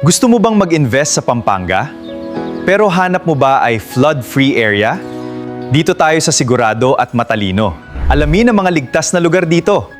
Gusto mo bang mag-invest sa Pampanga? Pero hanap mo ba ay flood-free area? Dito tayo sa sigurado at matalino. Alamin ang mga ligtas na lugar dito.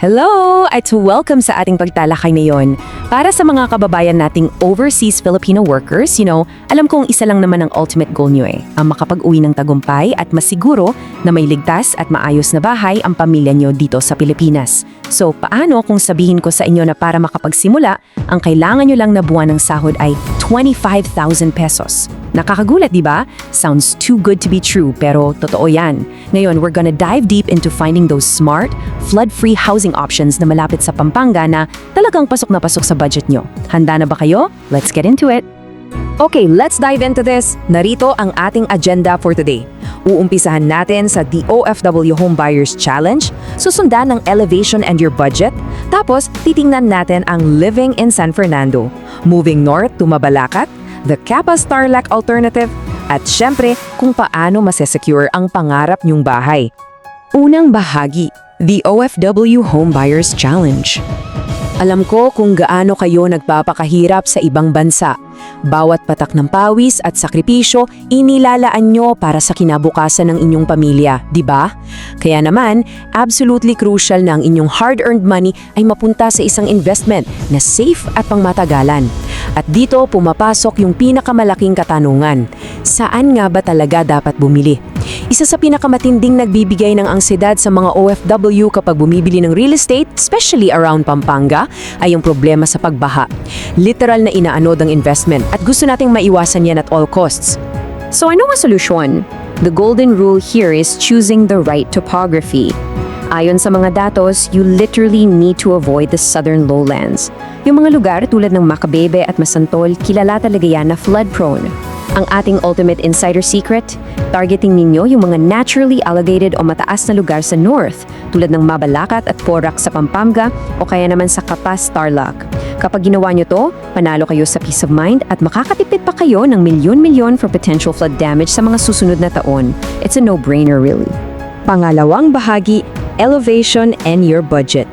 Hello! At welcome sa ating pagtalakay ngayon. Para sa mga kababayan nating overseas Filipino workers, alam kong isa lang naman ang ultimate goal nyo ang makapag-uwi ng tagumpay at masiguro na may ligtas at maayos na bahay ang pamilya nyo dito sa Pilipinas. So, paano kung sabihin ko sa inyo na para makapagsimula, ang kailangan nyo lang na buwan ng sahod ay 25,000 pesos? Nakakagulat, di ba? Sounds too good to be true, pero totoo yan. Ngayon, we're gonna dive deep into finding those smart, flood-free housing options na malapit sa Pampanga na talagang pasok na pasok sa budget nyo. Handa na ba kayo? Let's get into it! Okay, let's dive into this. Narito ang ating agenda for today. Uumpisahan natin sa the OFW Home Buyers Challenge, susundan ng elevation and your budget, tapos titingnan natin ang living in San Fernando, moving north to Mabalacat, the Capas Tarlac alternative, at syempre kung paano masesecure ang pangarap nyong bahay. Unang bahagi, the OFW Home Buyers Challenge. Alam ko kung gaano kayo nagpapakahirap sa ibang bansa. Bawat patak ng pawis at sakripisyo, inilalaan nyo para sa kinabukasan ng inyong pamilya, di ba? Kaya naman, absolutely crucial na ang inyong hard-earned money ay mapunta sa isang investment na safe at pangmatagalan. At dito pumapasok yung pinakamalaking katanungan. Saan nga ba talaga dapat bumili? Isa sa pinakamatinding nagbibigay ng ansiedad sa mga OFW kapag bumibili ng real estate, especially around Pampanga, ay yung problema sa pagbaha. Literal na inaanod ang investment at gusto nating maiwasan yan at all costs. So ano ang solusyon? The golden rule here is choosing the right topography. Ayon sa mga datos, you literally need to avoid the southern lowlands. Yung mga lugar tulad ng Macabebe at Masantol, kilala talaga yan na flood-prone. Ang ating ultimate insider secret, targeting ninyo yung mga naturally elevated o mataas na lugar sa north, tulad ng Mabalacat at Porac sa Pampanga o kaya naman sa Capas Tarlac. Kapag ginawa nyo to, panalo kayo sa peace of mind at makakatipid pa kayo ng milyon-milyon for potential flood damage sa mga susunod na taon. It's a no-brainer really. Pangalawang bahagi, elevation and your budget.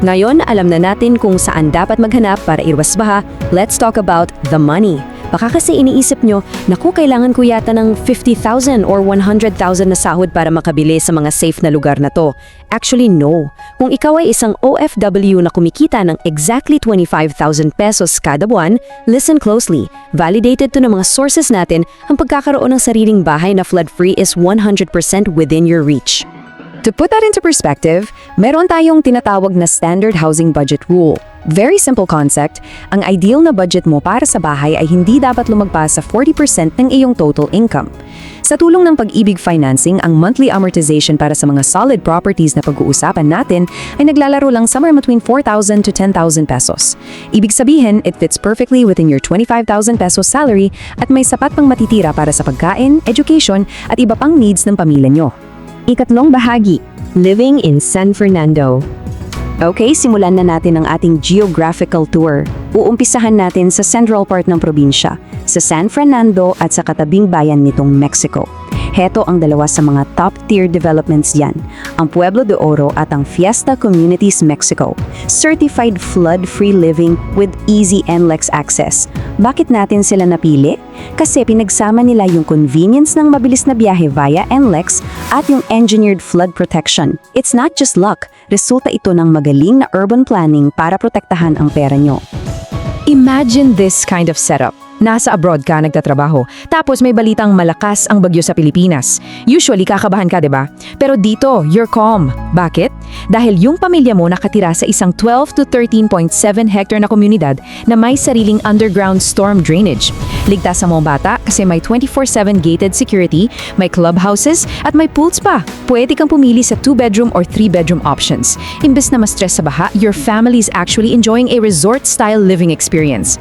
Ngayon, alam na natin kung saan dapat maghanap para iwas baha. Let's talk about the money. Baka kasi iniisip nyo, naku, kailangan ko yata ng 50,000 or 100,000 na sahod para makabili sa mga safe na lugar na to. Actually, no. Kung ikaw ay isang OFW na kumikita ng exactly 25,000 pesos kada buwan, listen closely. Validated to ng mga sources natin, ang pagkakaroon ng sariling bahay na flood-free is 100% within your reach. To put that into perspective, meron tayong tinatawag na standard housing budget rule. Very simple concept, ang ideal na budget mo para sa bahay ay hindi dapat lumagpas sa 40% ng iyong total income. Sa tulong ng Pag-IBIG financing, ang monthly amortization para sa mga solid properties na pag-uusapan natin ay naglalaro lang somewhere between 4,000 to 10,000 pesos. Ibig sabihin, it fits perfectly within your 25,000 pesos salary at may sapat pang matitira para sa pagkain, education at iba pang needs ng pamilya nyo. Ikatlong bahagi, living in San Fernando. Okay, simulan na natin ang ating geographical tour. Uumpisahan natin sa central part ng probinsya, sa San Fernando at sa katabing bayan nitong Mexico. Heto ang dalawa sa mga top-tier developments yan, ang Pueblo de Oro at ang Fiesta Communities Mexico. Certified flood-free living with easy NLEX access. Bakit natin sila napili? Kasi pinagsama nila yung convenience ng mabilis na biyahe via NLEX at yung engineered flood protection. It's not just luck, resulta ito ng magaling na urban planning para protektahan ang pera nyo. Imagine this kind of setup. Nasa abroad ka nagtatrabaho, tapos may balitang malakas ang bagyo sa Pilipinas. Usually kakabahan ka, 'di ba? Pero dito, you're calm. Bakit? Dahil yung pamilya mo nakatira sa isang 12 to 13.7 hectare na komunidad na may sariling underground storm drainage. Ligtas sa mga bata kasi may 24/7 gated security, may clubhouses at may pools pa. Pwede kang pumili sa 2-bedroom or 3-bedroom options. Imbes na ma-stress sa baha, your family is actually enjoying a resort-style living experience.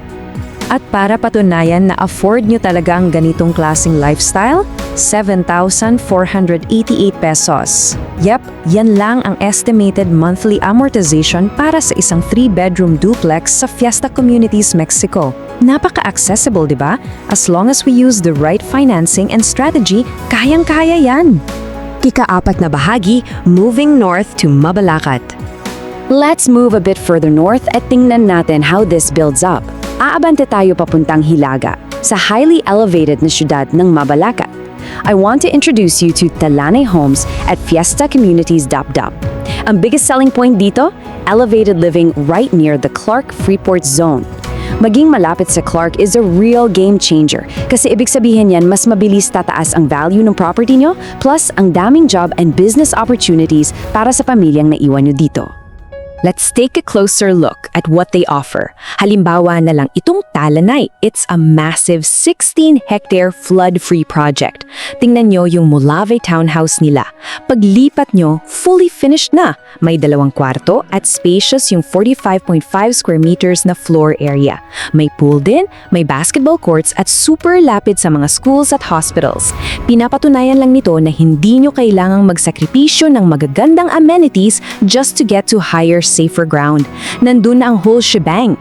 At para patunayan na afford nyo talaga ang ganitong klaseng lifestyle, 7,488 pesos. Yep, yan lang ang estimated monthly amortization para sa isang 3-bedroom duplex sa Fiesta Communities, Mexico. Napaka-accessible, di ba? As long as we use the right financing and strategy, kayang-kaya yan. Ika-apat na bahagi, moving north to Mabalacat. Let's move a bit further north at tingnan natin how this builds up. Aabante tayo papuntang Hilaga, sa highly elevated na syudad ng Mabalacat. I want to introduce you to Talanay Homes at Fiesta Communities Dap-Dap. Ang biggest selling point dito, elevated living right near the Clark Freeport Zone. Maging malapit sa Clark is a real game changer kasi ibig sabihin yan mas mabilis tataas ang value ng property nyo plus ang daming job and business opportunities para sa pamilyang naiwan nyo dito. Let's take a closer look at what they offer. Halimbawa na lang itong Talanay. It's a massive 16-hectare flood-free project. Tingnan nyo yung Molave townhouse nila. Paglipat nyo, fully finished na. May 2 kwarto at spacious yung 45.5 square meters na floor area. May pool din, may basketball courts at super lapid sa mga schools at hospitals. Pinapatunayan lang nito na hindi nyo kailangang magsakripisyo ng magagandang amenities just to get to higher safer ground. Nandun na ang whole shebang.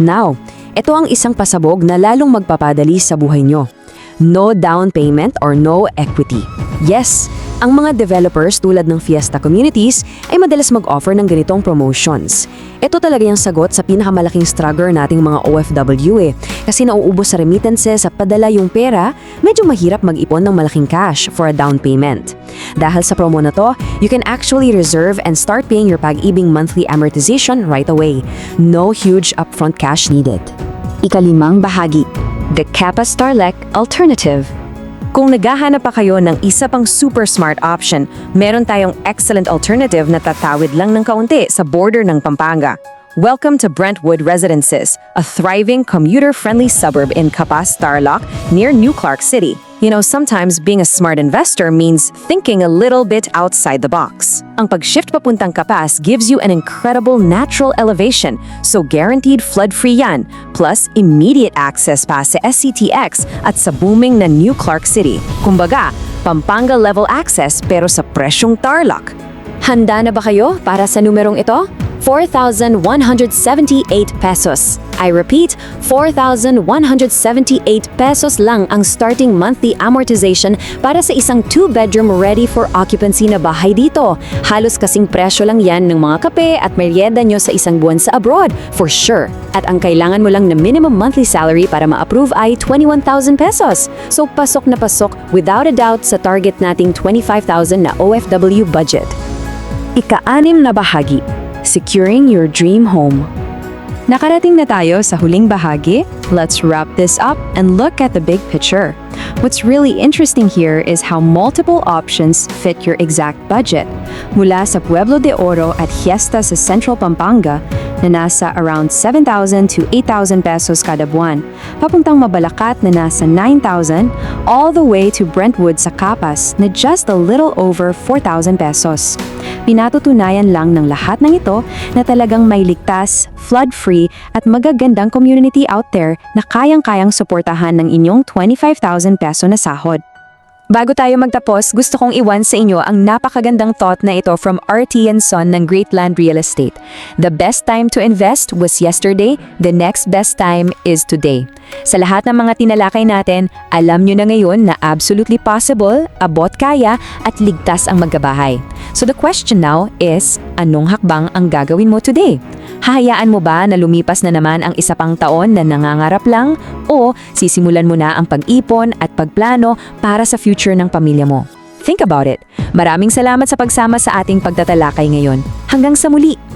Now, ito ang isang pasabog na lalong magpapadali sa buhay nyo. No down payment or no equity. Yes, ang mga developers tulad ng Fiesta Communities ay madalas mag-offer ng ganitong promotions. Ito talaga yung sagot sa pinakamalaking struggle nating mga OFW kasi nauubos sa remittances at padala yung pera, medyo mahirap mag-ipon ng malaking cash for a down payment. Dahil sa promo na to, you can actually reserve and start paying your Pag-IBIG monthly amortization right away. No huge upfront cash needed. Ikalimang bahagi, the Kappa Starlek Alternative. Kung naghahanap pa kayo ng isa pang super smart option, meron tayong excellent alternative na tatawid lang ng kaunti sa border ng Pampanga. Welcome to Brentwood Residences, a thriving, commuter-friendly suburb in Capas, Tarlac, near New Clark City. You know, sometimes being a smart investor means thinking a little bit outside the box. Ang pag-shift papuntang Capas gives you an incredible natural elevation, so guaranteed flood-free yan, plus immediate access pa sa SCTX at sa booming na New Clark City. Kumbaga, Pampanga-level access pero sa presyong Tarlac. Handa na ba kayo para sa numerong ito? 4,178 pesos. I repeat, 4,178 pesos lang ang starting monthly amortization para sa isang 2-bedroom ready for occupancy na bahay dito. Halos kasing presyo lang yan ng mga kape at merienda nyo sa isang buwan sa abroad, for sure. At ang kailangan mo lang na minimum monthly salary para ma-approve ay 21,000 pesos. So pasok na pasok without a doubt sa target nating 25,000 na OFW budget. Ika-6 na bahagi, securing your dream home. Nakarating na tayo sa huling bahagi. Let's wrap this up and look at the big picture. What's really interesting here is how multiple options fit your exact budget. Mula sa Pueblo de Oro at Fiesta sa Central Pampanga na nasa around 7,000 to 8,000 pesos kada buwan, papuntang Mabalacat na nasa 9,000, all the way to Brentwood sa Capas na just a little over 4,000 pesos. Pinatutunayan lang ng lahat ng ito na talagang may ligtas, flood-free at magagandang community out there na kayang-kayang suportahan ng inyong 25,000 peso na sahod. Bago tayo magtapos, gusto kong iwan sa inyo ang napakagandang thought na ito from RT & Son ng Great Land Real Estate. The best time to invest was yesterday, the next best time is today. Sa lahat ng mga tinalakay natin, alam nyo na ngayon na absolutely possible, abot kaya, at ligtas ang magkabahay. So the question now is, anong hakbang ang gagawin mo today? Hahayaan mo ba na lumipas na naman ang isa pang taon na nangangarap lang o sisimulan mo na ang pag-ipon at pagplano para sa future ng pamilya mo? Think about it. Maraming salamat sa pagsama sa ating pagtatalakay ngayon. Hanggang sa muli!